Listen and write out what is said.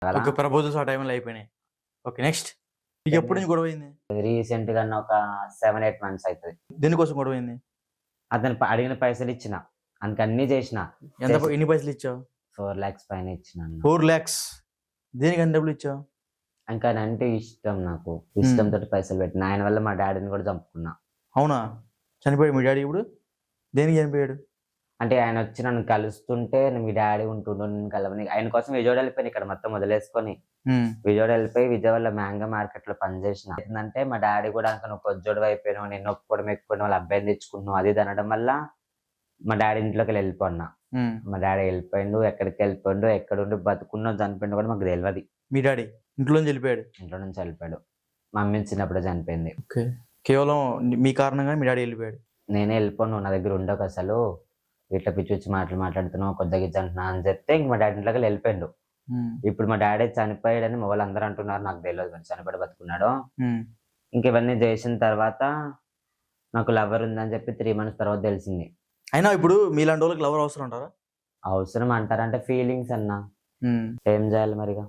కదా. Okay. Proposals ఆ టైంలో అయిపోయినాయి. ఓకే. నెక్స్ట్ మీకెప్పటి నుంచి గొడవయింది? రీసెంట్‌గా ఒక 7, 8 మంత్స్ అయితది. దేనికోసం గొడవయింది? అతను అడిగిన పైసలిచ్చిన. అన్నీ జేసిన. ఎన్ని పైసలిచ్చావు? 4,00,000 పైన ఇచ్చినన్న. 4,00,000 దేనికి అన్ని డబ్బులిచ్చావు? ఇంకా ఆయనంటే ఇష్టం నాకు. హ్మ్. ఇష్టంతోటి పైసలు పెట్టిన. ఆయన వల్ల మా డ్యాడీని గూడా చంపుకున్నా. అవునా? చనిపోయాడు మీ డ్యాడీ ఇప్పుడు? దేనికి చనిపోయాడు? అంటే ఆయనొచ్చి నన్ను కలుస్తుంటే మీ డ్యాడీ ఉంటుండు నిన్ను కలవని ఆయన కోసం విజయవాడ ఎళ్ళిపోయాను ఇక్కడ మొత్తం వదిలేసుకొని. హ్మ్. విజయవాడ ఎళ్ళిపోయి విజయవాడలో మ్యాంగో మార్కెట్‌లో పని జేసిన. ఏందంటే మా డ్యాడీ గూడా "ఇంక నువ్వు కొజ్జోడివి అయిపోయినావు. నిన్ను ఒప్పుకోవడం ఎక్కువ వాళ్ళ అబ్బాయిని తెచ్చుకుంటున్నావు" అది ఇది అనడం వల్ల మా డ్యాడీ ఇంట్లోకెళ్ళి ఎళ్ళిపోన్నా. హ్మ్. మా డ్యాడీ ఎళ్ళిపోయిండు. ఎక్కడికెళ్ళిపోయిండో, ఎక్కడుండి బతికున్నో, చనిపోయిండో కూడా మాకు తెలవది. మీ డ్యాడీ ఇంట్లో నుంచి ఎళ్ళిపోయాడు. ఇంట్లో నుంచి ఎళ్ళిపోయాడు. మా మమ్మీ చిన్నప్పుడే చనిపోయింది. ఓకే. కేవలం మీ కారణంగానే మీ డ్యాడీ ఎళ్ళిపోయాడు. నేనే ఎళ్ళిపో నువ్వు నా దగ్గర ఉండకసలు. ఇట్లా పిచ్చి పిచ్చి మాటలు మాట్లాడుతున్నావు, కొద్దిగా అంటున్నా అని చెప్తే ఇంక మా డ్యాడీ ఇంట్లోకెళ్ళి ఎళ్ళిపోయిండు. హ్మ్. ఇప్పుడు మా డ్యాడీ చనిపోయాడని మా వాళ్ళందరూ అంటున్నారు. నాకు తెలవదు మరి చనిపోయాడో బతికున్నాడో. హ్మ్. ఇంక ఇవన్నీ చేసిన తర్వాత నాకు లవర్ ఉందని చెప్పి 3 మంత్స్ తర్వాత తెలిసింది. అయినా ఇప్పుడు మీలాంటోళ్ళకి లవర్ అవసరం అంటారా? అవసరం అంటారంటే ఫీలింగ్స్ అన్నా. హ్మ్. ఏం చేయాలి మరిగ?